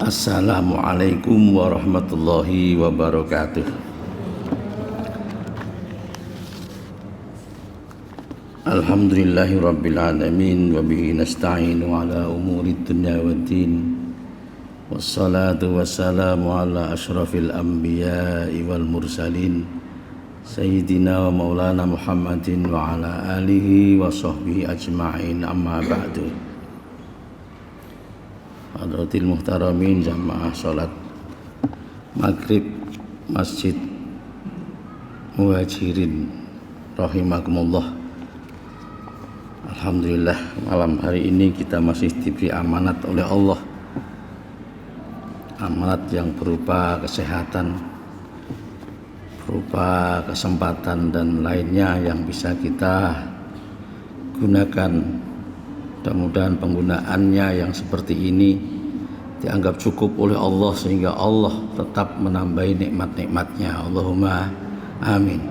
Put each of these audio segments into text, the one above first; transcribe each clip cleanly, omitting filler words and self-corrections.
Assalamualaikum warahmatullahi wabarakatuh. Alhamdulillahi rabbil alamin wa bihi nasta'inu ala umurid dunya waddin. Wassalatu wassalamu ala asyrafil anbiya'i wal mursalin Sayyidina wa maulana Muhammadin wa ala alihi wa sahbihi ajma'in, amma ba'du. Hadratil muhtaramin jamaah salat maghrib Masjid Muhajirin rahimakumullah. Alhamdulillah, malam hari ini kita masih diberi amanat oleh Allah, amanat yang berupa kesehatan, berupa kesempatan dan lainnya yang bisa kita gunakan. Mudah-mudahan penggunaannya yang seperti ini dianggap cukup oleh Allah sehingga Allah tetap menambahi nikmat-nikmatnya. Allahumma amin.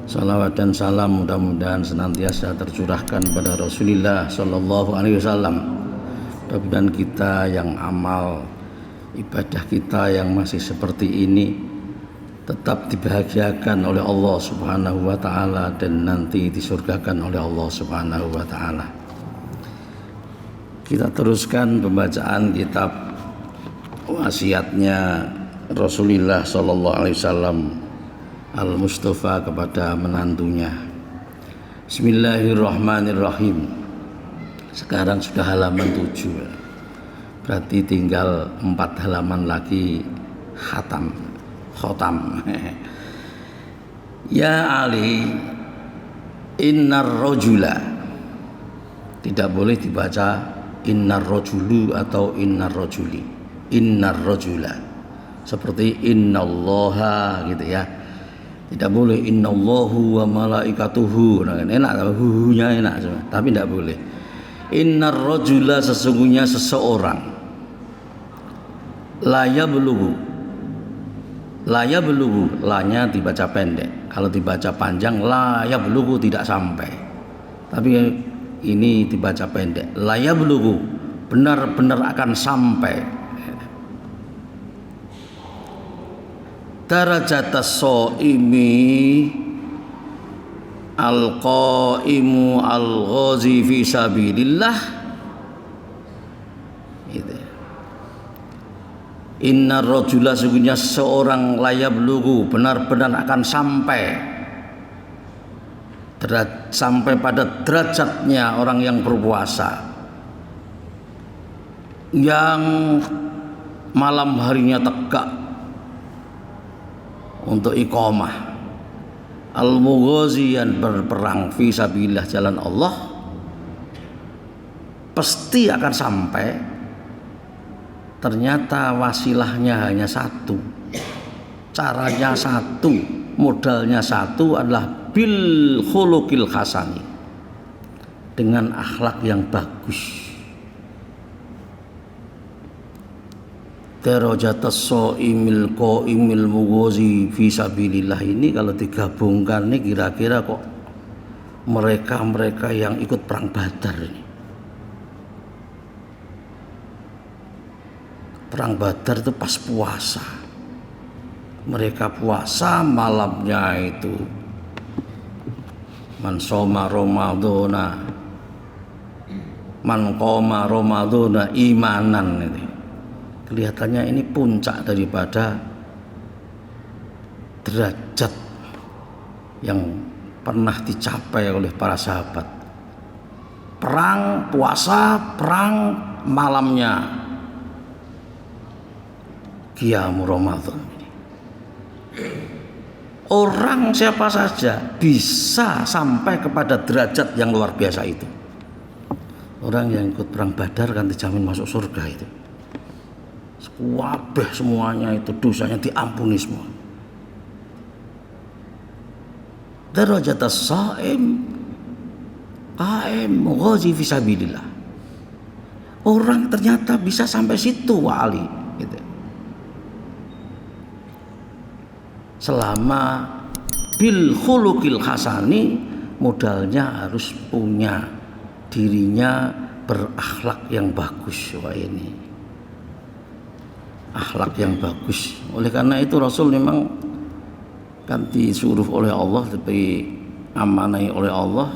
Salawat dan salam mudah-mudahan senantiasa tercurahkan pada Rasulullah Sallallahu Alaihi Wasallam. Mudah-mudahan kita yang amal ibadah kita yang masih seperti ini tetap dibahagiakan oleh Allah Subhanahu wa Ta'ala dan nanti disurgakan oleh Allah Subhanahu wa Ta'ala. Kita teruskan pembacaan kitab wasiatnya Rasulullah Sallallahu Alaihi Wasallam Al-Mustafa kepada menantunya. Bismillahirrahmanirrahim. Sekarang sudah halaman 7, berarti tinggal 4 halaman lagi khotam. Ya Ali, innar rajula, tidak boleh dibaca innar rajulu atau innar rajuli. Innar rajula seperti innallaha gitu ya. Tidak boleh innallahu wa malaikatuhu. Nah, enak, huhunya enak, tapi tidak boleh. Innar rajula, sesungguhnya seseorang, la yablughu. La yablughu, lanya dibaca pendek. Kalau dibaca panjang, la yablughu, tidak sampai. Tapi ini dibaca pendek. La yablughu, benar-benar akan sampai. Darajatas shaimi al-qaimu al-ghazi fi sabilillah. Gitu. Innar rajula, sesungguhnya seorang la yablughu, benar-benar akan sampai pada derajatnya orang yang berpuasa, yang malam harinya tegak untuk iqamah, al-mughaziyan, berperang fi sabilillah, jalan Allah, pasti akan sampai. Ternyata wasilahnya hanya satu, caranya satu, modalnya satu, adalah bil khuluqil hasani, dengan akhlak yang bagus. Darajatas shaimil qaimil mughazi fi sabilillah ini kalau digabungkan nih kira-kira kok mereka-mereka yang ikut perang Badar ini. Perang Badar itu pas puasa. Mereka puasa malamnya itu man shoma ramadhana, man qoma ramadhana imanan itu. Kelihatannya ini puncak daripada derajat yang pernah dicapai oleh para sahabat. Perang puasa, perang malamnya qiyamul Ramadan. Orang siapa saja bisa sampai kepada derajat yang luar biasa itu. Orang yang ikut perang Badar kan dijamin masuk surga itu. Wabah semuanya itu dosanya diampuni semua. Darajatas shaim qaim ghazi fi sabilillah. Orang ternyata bisa sampai situ wali gitu. Selama bil khuluqil hasani, modalnya harus punya dirinya berakhlak yang bagus. Wah, ini akhlak yang bagus. Oleh karena itu Rasul memang kan disuruh oleh Allah, diamanai oleh Allah,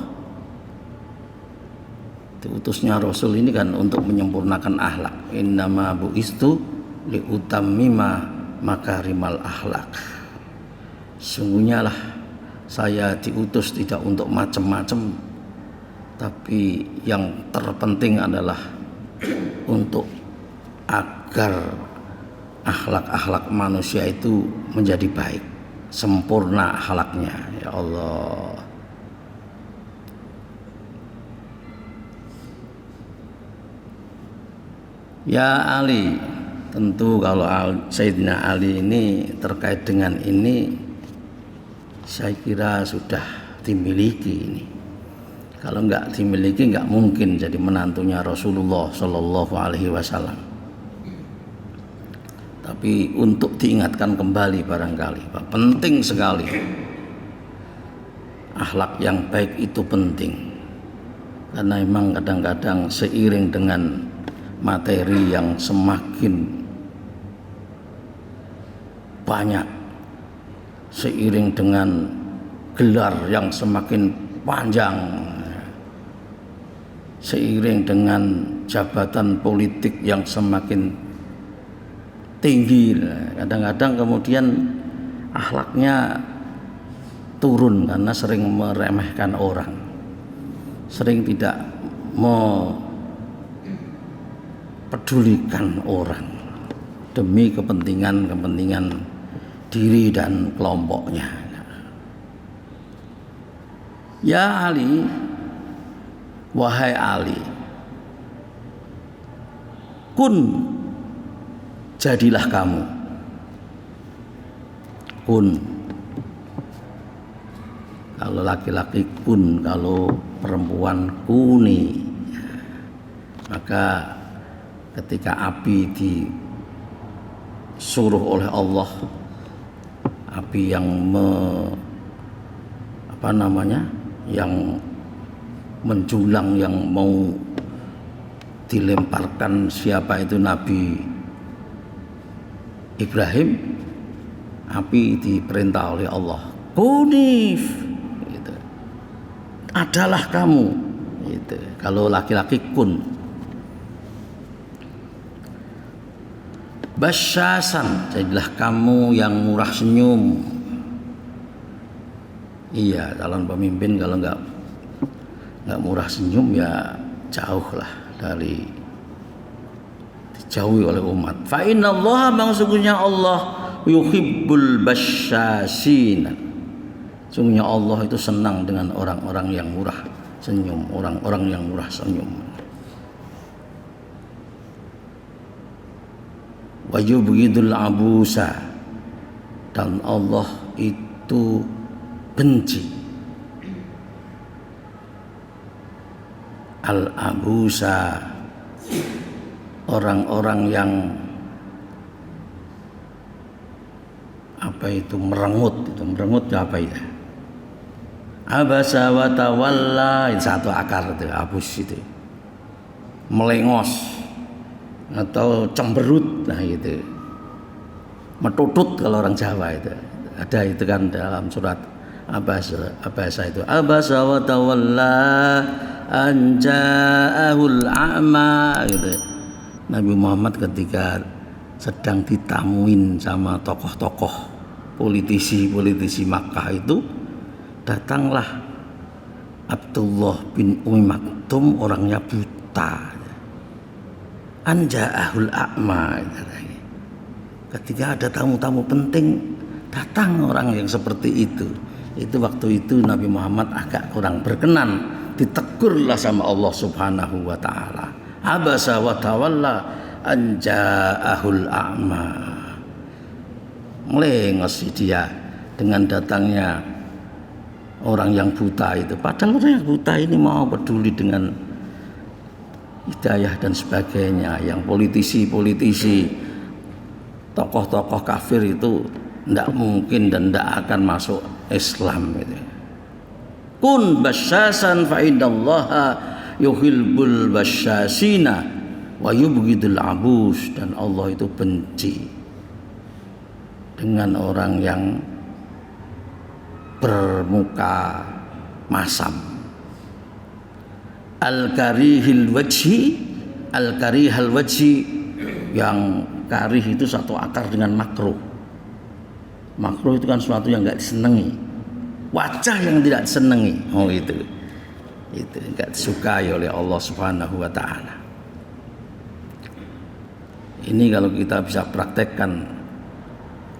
diutusnya Rasul ini kan untuk menyempurnakan akhlak. Innama bu'istu liutammima makarimal akhlak. Sungguhnya lah saya diutus tidak untuk macam-macam, tapi yang terpenting adalah untuk agar akhlak-akhlak manusia itu menjadi baik, sempurna akhlaknya. Ya Allah. Ya Ali, tentu kalau Sayyidina Ali ini terkait dengan ini, saya kira sudah dimiliki ini. Kalau enggak dimiliki, enggak mungkin jadi menantunya Rasulullah Shallallahu Alaihi Wasallam. Tapi untuk diingatkan kembali barangkali, penting sekali. Akhlak yang baik itu penting, karena memang kadang-kadang seiring dengan materi yang semakin banyak, seiring dengan gelar yang semakin panjang, seiring dengan jabatan politik yang semakin tinggi, kadang-kadang kemudian akhlaknya turun karena sering meremehkan orang, sering tidak mempedulikan orang demi kepentingan diri dan kelompoknya. Ya Ali, wahai Ali, jadilah kamu. Kun, kalau laki-laki kun, kalau perempuan kuni. Maka ketika api disuruh oleh Allah, api yang yang menjulang, yang mau dilemparkan siapa itu Nabi Ibrahim, api diperintah oleh Allah, kunif, gitu. Adalah kamu, gitu. Kalau laki-laki kun. Basyasan, jadilah kamu yang murah senyum. Iya, calon pemimpin kalau nggak murah senyum ya jauhlah dari, dijauhi oleh umat. Fa innallaha, sesungguhnya Allah yuhibbul basyasina. Sesungguhnya Allah itu senang dengan orang-orang yang murah senyum, orang-orang yang murah senyum. Wa yubghidul abusa, dan Allah itu benci al-abusa, orang-orang yang merengut. Itu merengut apa ya? Abasa wa tawalla, satu akar itu abus itu. Melengos atau cemberut, nah gitu. Metutut kalau orang Jawa itu. Ada itu kan dalam surat Abasa itu. Abasa wa tawalla an ja'ahul a'ma, gitu. Nabi Muhammad ketika sedang ditamuin sama tokoh-tokoh politisi Makkah itu, datanglah Abdullah bin Umi Maktum, orangnya buta. Anja'ahul a'ma. Ketika ada tamu-tamu penting, datang orang yang seperti itu. Itu waktu itu Nabi Muhammad agak kurang berkenan, ditegurlah sama Allah Subhanahu wa taala. Abasa wa tawalla anja'ahul a'ma. Melengos dia dengan datangnya orang yang buta itu. Padahal orang yang buta ini mau peduli dengan hidayah dan sebagainya. Yang politisi, tokoh-tokoh kafir itu tidak mungkin dan tidak akan masuk Islam gitu. Kun basyasan fa innallaha yuhibbul basyasina. wa yubghidul abus, dan Allah itu benci dengan orang yang bermuka masam. Al-karihil wajhi, al-karihal wajhi, yang karih itu satu akar dengan makruh. Makruh itu kan sesuatu yang enggak disenangi, wajah yang tidak disenangi. Oh itu enggak disukai oleh Allah Subhanahu wa taala. Ini kalau kita bisa praktekkan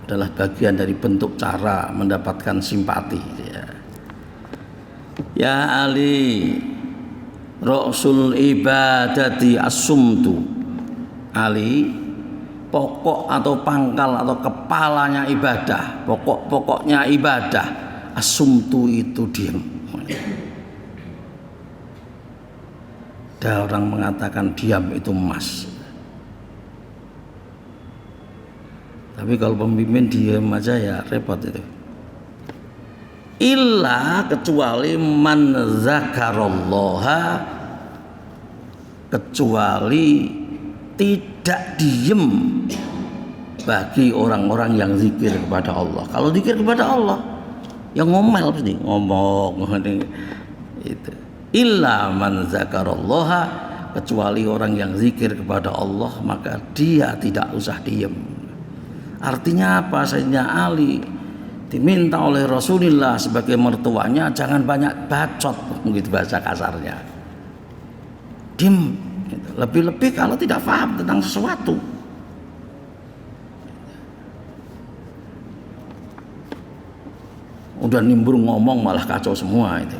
adalah bagian dari bentuk cara mendapatkan simpati. Ya Ali, Rasul ibadati as-sumtu. Ali, pokok atau pangkal atau kepalanya ibadah, pokoknya ibadah, as-sumtu itu diam. Ada orang mengatakan diam itu emas. Tapi kalau pemimpin diam aja ya repot itu. Illa, kecuali man zakarollaha, kecuali tidak diem bagi orang-orang yang zikir kepada Allah. Kalau zikir kepada Allah yang ngomel pasti ngomong itu. Illa man zakarollaha, kecuali orang yang zikir kepada Allah, maka dia tidak usah diem. Artinya apa? Sayyidina Ali diminta oleh Rasulullah sebagai mertuanya jangan banyak bacot, begitu bahasa kasarnya. Diem, gitu. Lebih-lebih kalau tidak paham tentang sesuatu. Udah nimbrung ngomong malah kacau semua itu.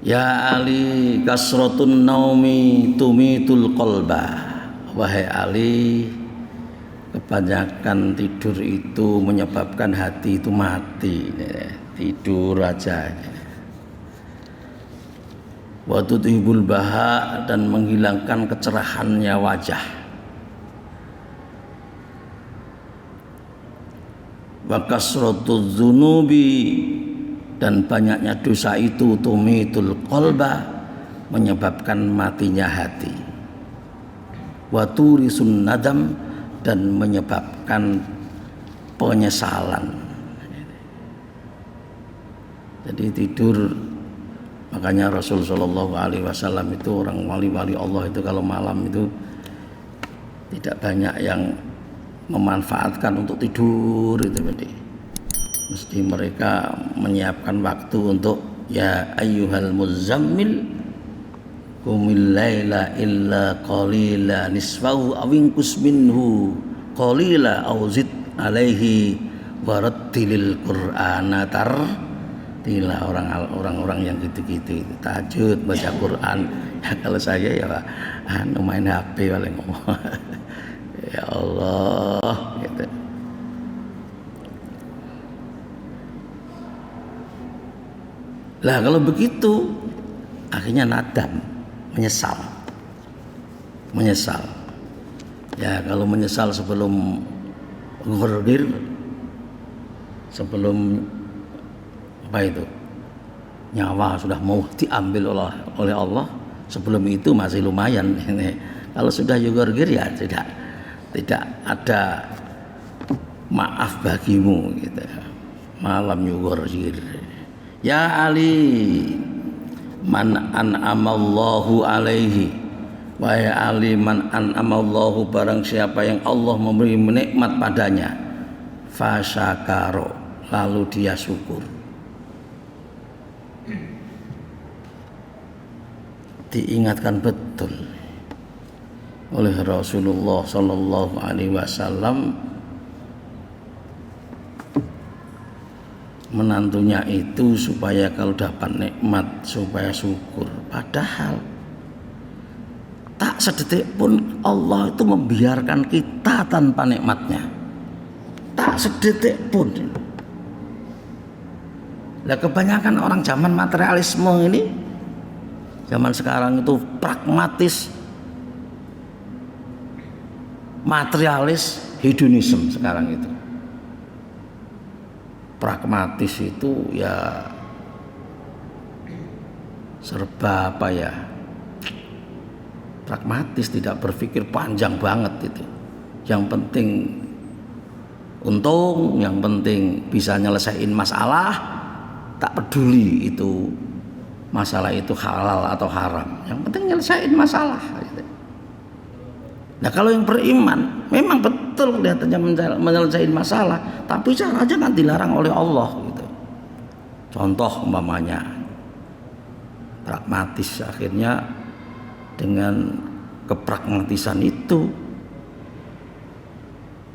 Ya Ali, kasratun naumi tumitul qalba. Wahai Ali, kebanyakan tidur itu menyebabkan hati itu mati. Tidur aja. Wa tudhibul baha, dan menghilangkan kecerahannya wajah. Wa kasratuz dzunubi, dan banyaknya dosa itu tumitul qalba, menyebabkan matinya hati. Wa turisun nadam, dan menyebabkan penyesalan. Jadi tidur, makanya Rasul Shallallahu Alaihi Wasallam itu, orang wali-wali Allah itu kalau malam itu tidak banyak yang memanfaatkan untuk tidur itu tadi. Mesti mereka menyiapkan waktu untuk ya ayyuhal muzammil qumil laila illa qalila nisfahu aw inqus minhu qalila aw zid alaihi warattilil qur'ana tartila. Orang-orang yang gitu-gitu itu tahajud baca Quran. Ya kalau saya ya main HP paling ngomong ya Allah gitu. Lah kalau begitu akhirnya nadam, menyesal. Ya kalau menyesal sebelum ghurdir, sebelum apa itu, nyawa sudah mau diambil oleh Allah, sebelum itu masih lumayan. Kalau sudah ghurdir ya tidak ada maaf bagimu gitu. Malam ghurdir. Ya Ali, man an'amallahu alaihi, wahai Ali, man an'amallahu, barang siapa yang Allah memberi nikmat padanya, fasyakaro, lalu dia syukur. Diingatkan betul oleh Rasulullah Sallallahu Alaihi Wasallam, menantunya itu supaya kalau dapat nikmat supaya syukur. Padahal tak sedetik pun Allah itu membiarkan kita tanpa nikmatnya, tak sedetik pun. Nah kebanyakan orang zaman materialisme ini, zaman sekarang itu pragmatis, materialis, hedonisme sekarang itu. Pragmatis itu ya serba apa ya, pragmatis, tidak berpikir panjang banget itu. Yang penting untung, yang penting bisa nyelesain masalah, tak peduli itu masalah itu halal atau haram, yang penting nyelesain masalah gitu. Nah kalau yang beriman memang betul kelihatannya menyelesaikan masalah, tapi caranya kan dilarang oleh Allah gitu. Contoh umpamanya pragmatis, akhirnya dengan kepragmatisan itu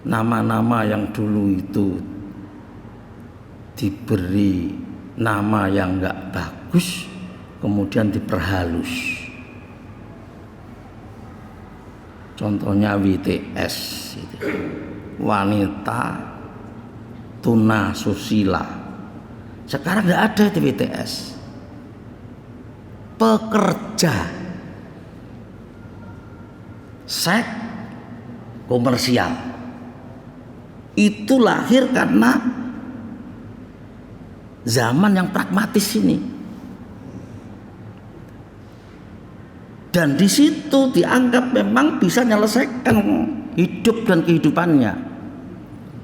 nama-nama yang dulu itu diberi nama yang enggak bagus kemudian diperhalus. Contohnya WTS itu. Wanita tuna susila. Sekarang enggak ada itu WTS. Pekerja seks komersial itu lahir karena zaman yang pragmatis ini, dan di situ dianggap memang bisa menyelesaikan hidup dan kehidupannya,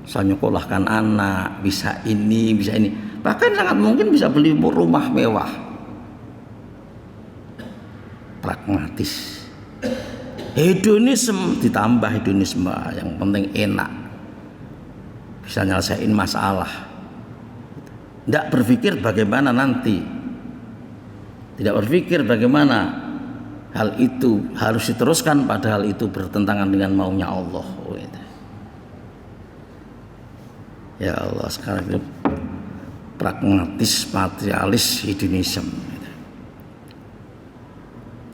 bisa nyekolahkan anak, bisa ini, bahkan sangat mungkin bisa beli rumah mewah. Pragmatis. Hedonisme ditambah hedonisme, yang penting enak, bisa nyelesain masalah, tidak berpikir bagaimana nanti, tidak berpikir bagaimana hal itu harus diteruskan padahal itu bertentangan dengan maunya Allah. Ya Allah, sekarang itu pragmatis, materialis, hedonisme.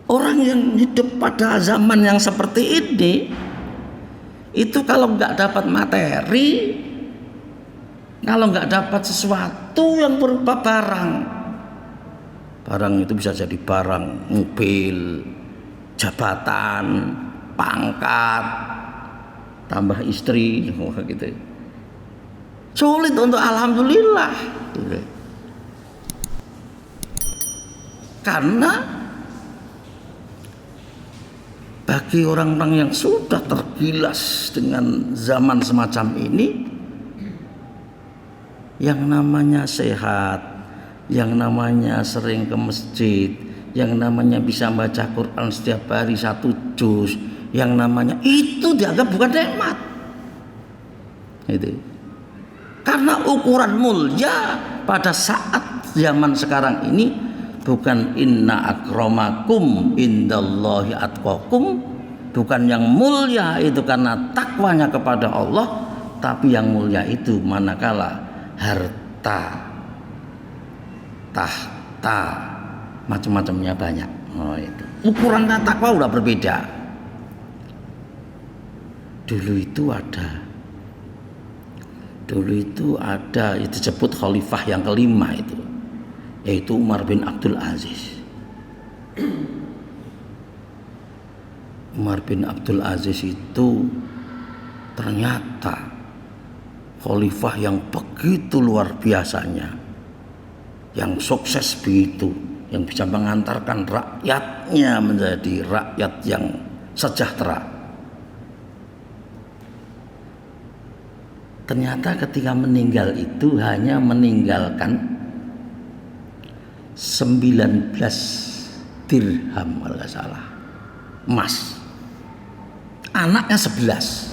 Orang yang hidup pada zaman yang seperti ini itu kalau nggak dapat materi, kalau nggak dapat sesuatu yang berupa barang itu bisa jadi barang, mobil, jabatan, pangkat, tambah istri, gitu. Sulit untuk alhamdulillah, karena bagi orang-orang yang sudah tergilas dengan zaman semacam ini, yang namanya sehat, yang namanya sering ke masjid, yang namanya bisa baca Quran setiap hari 1 juz, yang namanya itu dianggap bukan nikmat. Itu. Karena ukuran mulia pada saat zaman sekarang ini bukan inna akramakum indallahi atqakum, bukan yang mulia itu karena takwanya kepada Allah, tapi yang mulia itu manakala harta, tahta, macam-macamnya banyak. Oh itu. Ukuran takwa udah berbeda. Dulu itu ada itu disebut khalifah yang kelima itu, yaitu Umar bin Abdul Aziz. Umar bin Abdul Aziz itu ternyata khalifah yang begitu luar biasanya, yang sukses begitu, yang bisa mengantarkan rakyatnya menjadi rakyat yang sejahtera. Ternyata ketika meninggal itu hanya meninggalkan 19 dirham kalau nggak salah, emas. Anaknya 11,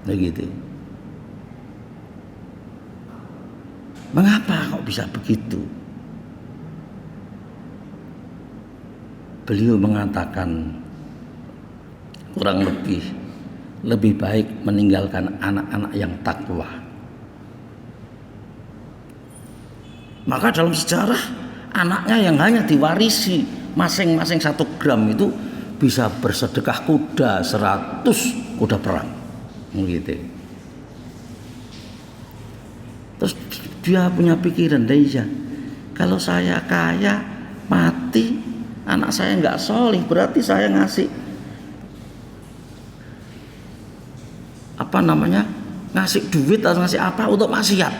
begitu. Mengapa kok bisa begitu? Beliau mengatakan kurang lebih baik meninggalkan anak-anak yang takwa. Maka dalam sejarah anaknya yang hanya diwarisi masing-masing 1 gram itu bisa bersedekah kuda 100 kuda perang, gitu. Terus dia punya pikiran, Deja, kalau saya kaya mati, anak saya nggak solih, berarti saya ngasih ngasih duit atau ngasih apa untuk maksiat,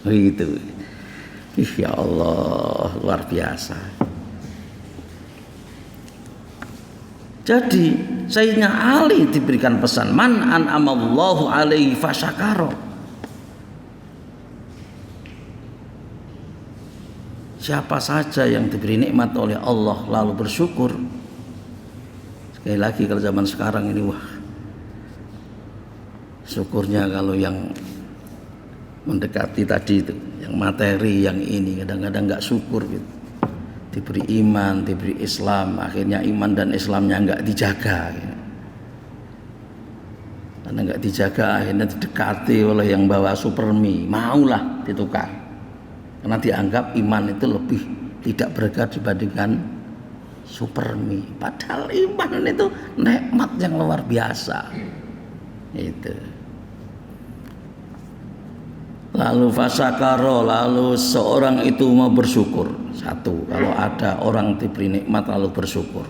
begitu. Ya Allah, luar biasa. Jadi Sayyidina Ali diberikan pesan, man an'amallahu alaihi fasyakara. Siapa saja yang diberi nikmat oleh Allah lalu bersyukur. Sekali lagi kalau zaman sekarang ini, wah, syukurnya kalau yang mendekati tadi itu, yang materi, yang ini kadang-kadang nggak syukur gitu. Diberi iman, diberi Islam, akhirnya iman dan Islamnya nggak dijaga gitu. Karena nggak dijaga akhirnya didekati oleh yang bawa supermi, maulah ditukar karena dianggap iman itu lebih tidak berharga dibandingkan supermi, padahal iman itu nikmat yang luar biasa itu. Lalu fasakaro, lalu seorang itu mau bersyukur. Satu, kalau ada orang diberi nikmat lalu bersyukur.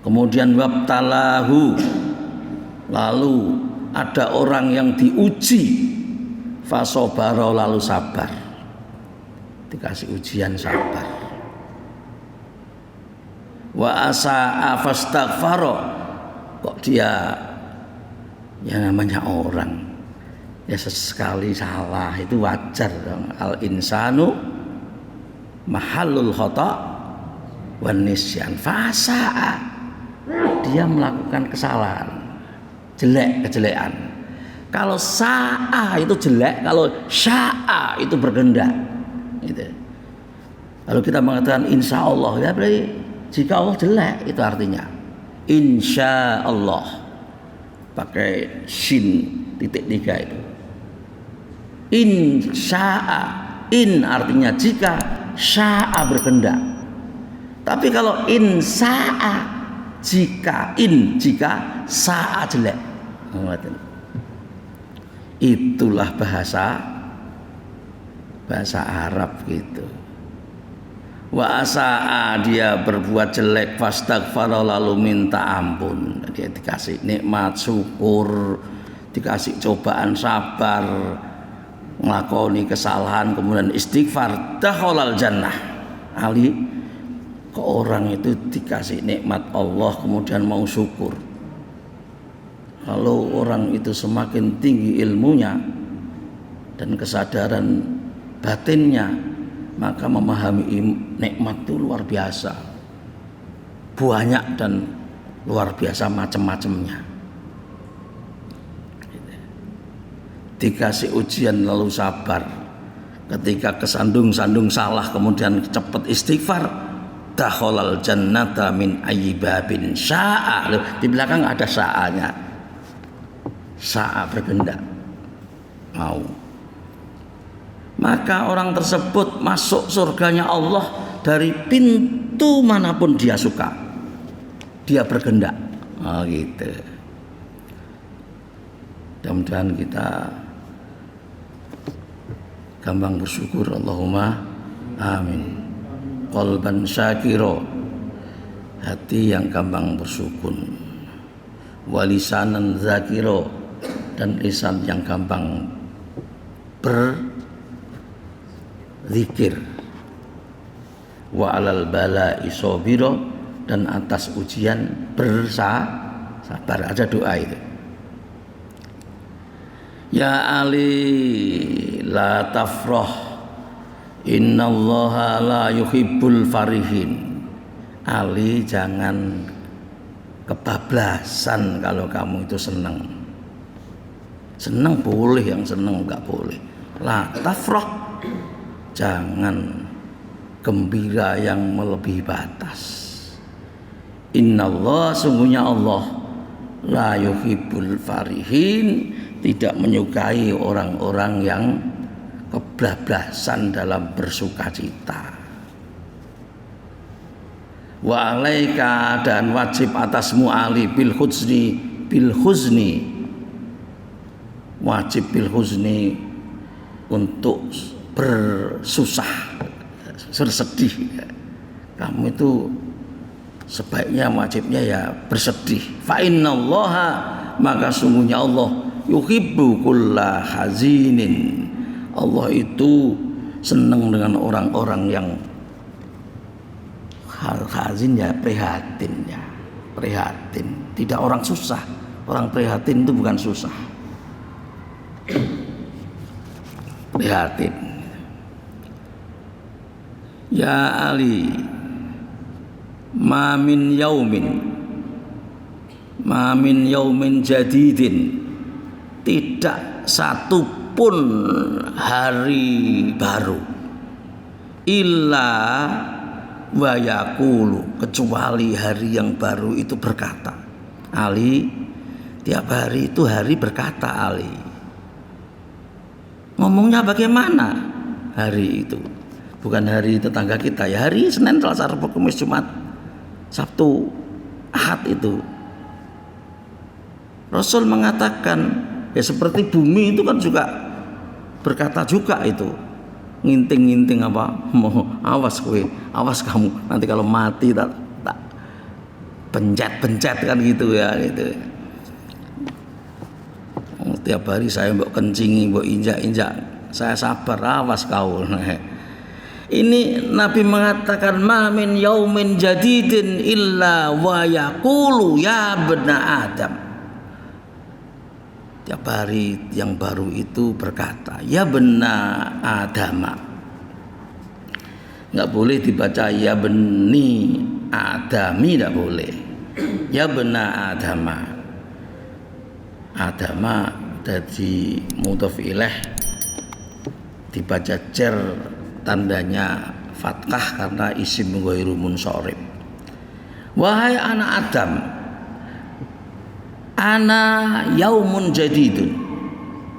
Kemudian wabtalahu, lalu ada orang yang diuji, fasobaro, lalu sabar. Dikasih ujian sabar. Wa asa'a fastaghfaro, kok dia, ya namanya orang, ya sesekali salah itu wajar dong. Al insanu mahallul khata' wan nisyan. Fasa'a, dia melakukan kesalahan, kejelekan. Kalau sa'a itu jelek, kalau sya'a itu berkehendak gitu. Kalau kita mengatakan insya Allah, ya berarti jika Allah jelek, itu artinya insya Allah pakai shin titik 3 itu. Insya'a, in artinya jika, sya'a berkehendak. Tapi kalau insa'a, jika, in jika, sa'a jelek. Itulah bahasa Arab gitu. Wa asa'a, dia berbuat jelek, fastaghfara, lalu minta ampun. Dia dikasih nikmat syukur, dikasih cobaan sabar, ngelakoni kesalahan, kemudian istighfar, dakhalal jannah. Ali, ke orang itu dikasih nikmat Allah kemudian mau syukur. Kalau orang itu semakin tinggi ilmunya dan kesadaran batinnya, maka memahami nikmat itu luar biasa, banyak dan luar biasa macam-macamnya. Dikasih ujian lalu sabar, ketika kesandung-sandung salah kemudian cepat istighfar, dakhalal jannata min ayyibabin sya'a. Di belakang ada sya'anya, sya'a berkehendak, mau. Maka orang tersebut masuk surganya Allah dari pintu manapun dia suka, dia berkehendak. Oh gitu. Mudah-mudahan kita gampang bersyukur. Allahumma amin. Qalban syakiro, hati yang gampang bersyukur. Walisanan zakiro, dan lisan yang gampang berzikir. Wa alal bala'i sabiro, dan atas ujian bersabar. Ada doa itu. Ya Ali la tafrah, innallaha la yuhibbul farihin. Ali, jangan kebablasan kalau kamu itu senang. Senang boleh, yang senang enggak boleh. La tafrah, jangan gembira yang melebihi batas. Innallaha, sungguhnya Allah, la yuhibbul farihin, tidak menyukai orang-orang yang kebablasan dalam bersukacita. Wa alaika, dan wajib atasmu Ali, bil huzni, wajib bil huzni, untuk bersusah, bersedih. Kamu itu sebaiknya, wajibnya ya bersedih. Fa innallaha, maka sungguhnya Allah, yuhibbu kulla hazinin, Allah itu senang dengan orang-orang yang hazin, ya prihatin ya. prihatin. Tidak orang susah, orang prihatin itu bukan susah, prihatin. Ya Ali, ma min yaumin jadidin, tidak satu pun hari baru illa wa yaqulu, kecuali hari yang baru itu berkata. Ali, tiap hari itu hari berkata. Ali ngomongnya bagaimana hari itu, bukan hari tetangga kita ya, hari Senin, Selasa, Rabu, Kamis, Jumat, Sabtu, Ahad itu Rasul mengatakan ya, seperti bumi itu kan juga berkata juga itu, nginting-nginting apa, mau awas kowe, awas kamu nanti kalau mati tak pencet kan gitu ya, gitu. Tiap hari saya mbok kencingi, mbok injak-injak, saya sabar, awas kau. Ini Nabi mengatakan ma min yaumin jadidin illa wa yaqulu ya bena Adam. Tiap hari yang baru itu berkata ya bena Adama. Enggak boleh dibaca ya beni Adami, enggak boleh. Ya bena Adama. Adama dari mudhof ilaih dibaca jar, tandanya fathah karena isim ghairu munsharif. Wahai anak Adam, ana yaumun jadidun.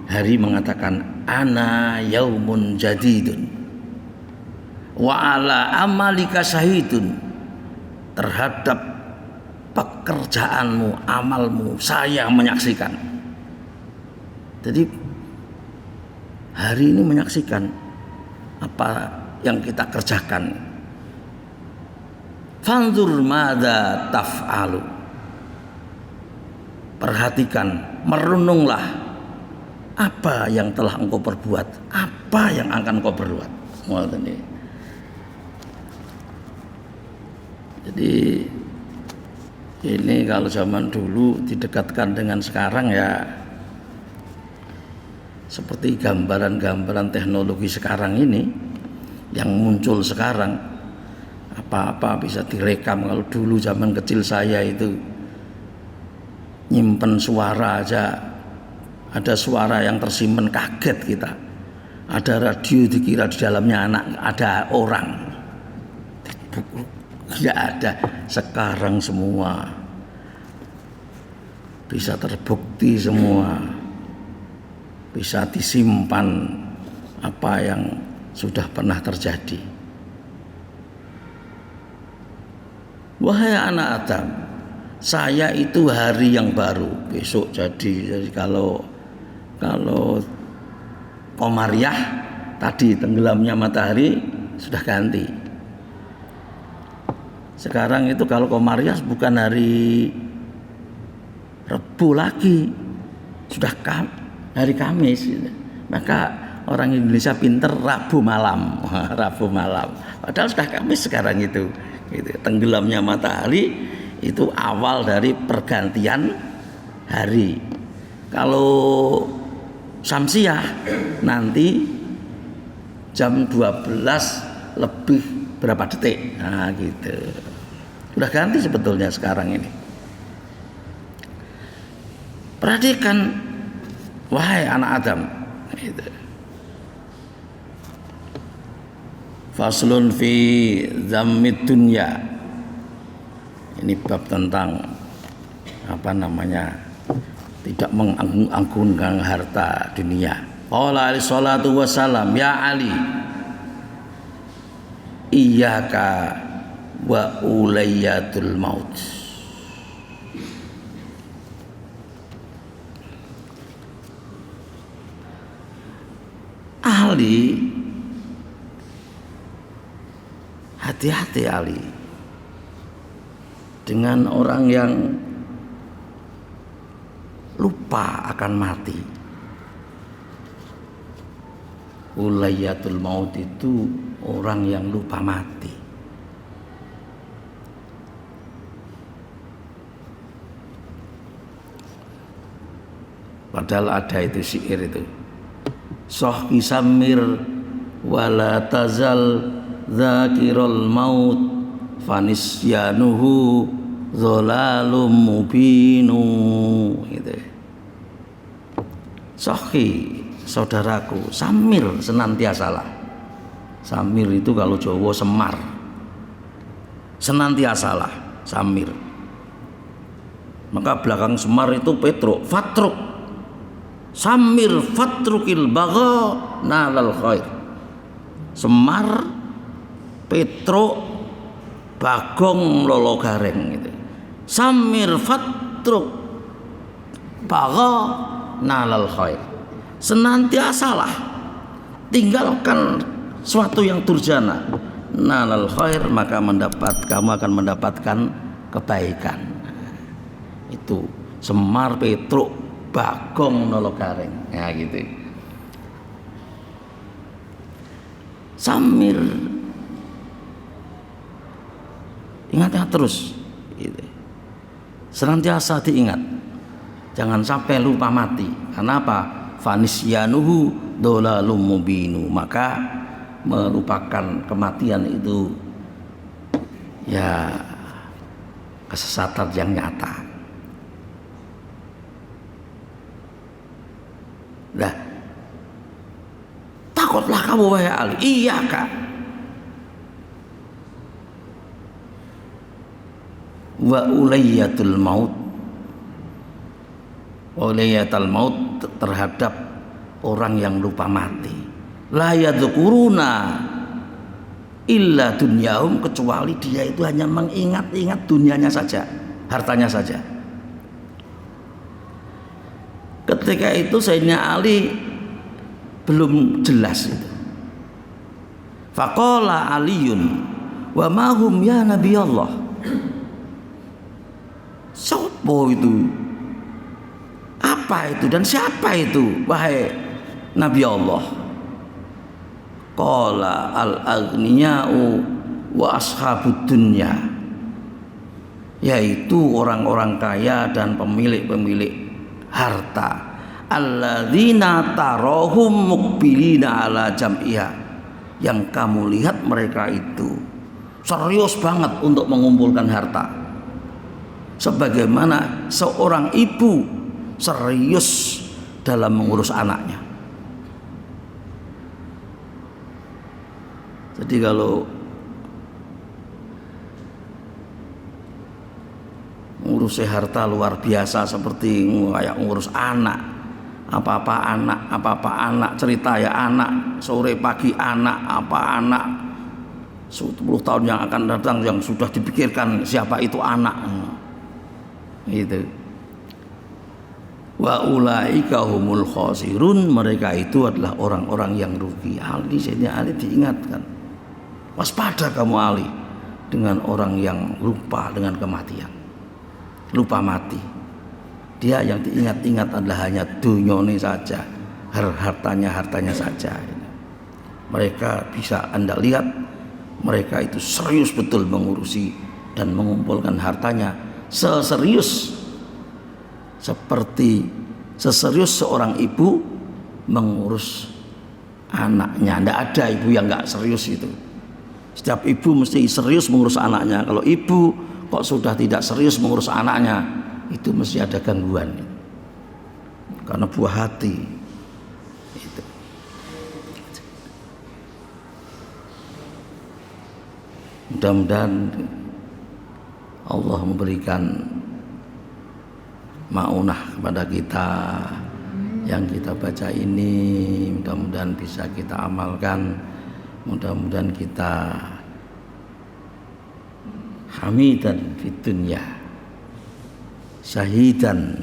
Hari mengatakan ana yaumun jadidun. Wa ala amalika syahidun. Terhadap pekerjaanmu, amalmu, saya menyaksikan. Jadi hari ini menyaksikan apa yang kita kerjakan. Fanzur madza taf'alu. Perhatikan, merenunglah apa yang telah engkau perbuat, apa yang akan engkau perbuat. Jadi ini kalau zaman dulu didekatkan dengan sekarang ya, seperti gambaran-gambaran teknologi sekarang ini yang muncul sekarang, apa-apa bisa direkam. Kalau dulu zaman kecil saya itu nyimpen suara aja, ada suara yang tersimpan, kaget kita. Ada radio dikira di dalamnya ada orang, tidak ada. Sekarang semua bisa terbukti, semua bisa disimpan apa yang sudah pernah terjadi. Wahai anak Adam, saya itu hari yang baru besok jadi kalau Komariah tadi tenggelamnya matahari sudah ganti. Sekarang itu kalau Komariah bukan hari Rebu lagi, sudah hari Kamis. Maka orang Indonesia pinter Rabu malam. Rabu malam. Padahal sudah Kamis sekarang itu. Gitu. Tenggelamnya matahari itu awal dari pergantian hari. Kalau Syamsiah nanti jam 12 lebih berapa detik. Nah, gitu. Udah ganti sebetulnya sekarang ini. Perhatikan, wahai anak Adam. Gitu. Faslun fi zammid dunya. Ini bab tentang tidak mengagung-agungkan harta dunia. Qala alaihi salatu wassalam, ya Ali, iyyaka wa ulayyatul maut. Ali, hati-hati Ali dengan orang yang lupa akan mati. Ulayyatul maut itu orang yang lupa mati. Padahal ada itu syair itu. Sohki samir wala tazal dzakirul maut fanisyanuhu dhalalum mubinu gitu. Sohki saudaraku, samir senantiasalah. Samir itu kalau Jawa semar. Senantiasalah samir. Maka belakang semar itu petruk, fatruk. Samir fatrukil bagha nalal khair. Semar, petruk, bagong lolo gareng gitu. Samir fatruk bagha nalal khair. Senantiasalah tinggalkan suatu yang durjana, nalal khair, maka kamu akan mendapatkan kebaikan. Itu semar, petruk, bagong, nolo gareng, ya gitu. Samir, ingat terus gitu. Senantiasa diingat, jangan sampai lupa mati. Karena apa? Fanisyanuhu dolalum mubinu, maka melupakan kematian itu ya kesesatan yang nyata. Nah, takutlah kamu wahai Ali. Iya kak. Wa ulayyatul maut, ulayyatul maut terhadap orang yang lupa mati. La yadzukuruna illa dunyahum, kecuali dia itu hanya mengingat-ingat dunianya saja, hartanya saja. Ketika itu Sayyidina Ali belum jelas itu. Faqala Aliyun wa ma hum ya Nabi Allah. Sopo itu? Apa itu dan siapa itu wahai Nabi Allah? Qala al-aghniya'u wa ashabud dunya, yaitu orang-orang kaya dan pemilik-pemilik harta. Alladzina tarahum muqbilina ala jam'iha, yang kamu lihat mereka itu serius banget untuk mengumpulkan harta, sebagaimana seorang ibu serius dalam mengurus anaknya. Jadi kalau ngurusi harta luar biasa seperti kayak ngurus anak, apa-apa anak, cerita ya anak, sore pagi anak, apa anak, 10 tahun yang akan datang yang sudah dipikirkan siapa itu anak. Itu. Wa ulaika humul khasirun, mereka itu adalah orang-orang yang rugi. Ali diingatkan, waspada kamu Ali dengan orang yang lupa dengan kematian, lupa mati. Dia yang diingat-ingat adalah hanya dunyone saja, hartanya saja. Mereka bisa Anda lihat, mereka itu serius betul mengurusi dan mengumpulkan hartanya, seserius seorang ibu mengurus anaknya. Tidak ada ibu yang nggak serius itu. Setiap ibu mesti serius mengurus anaknya. Kalau ibu kok sudah tidak serius mengurus anaknya, itu mesti ada gangguan. Karena buah hati. Itu. Mudah-mudahan Allah memberikan maunah kepada kita yang kita baca ini. Mudah-mudahan bisa kita amalkan. Mudah-mudahan kita hamidan fid dunya, syahidan,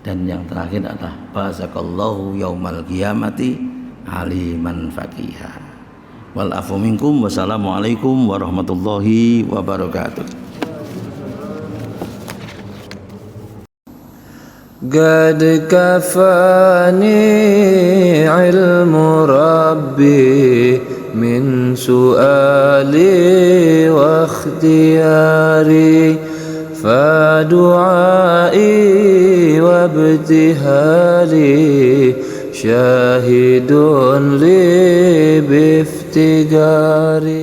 dan yang terakhir adalah bazakallahu yaumal qiyamati aliman faqiha. Wal afu minkum, wassalamualaikum warahmatullahi wabarakatuh. قد كفاني علم ربي من سؤالي واختياري فدعائي وابتهالي شاهد لي بافتقاري.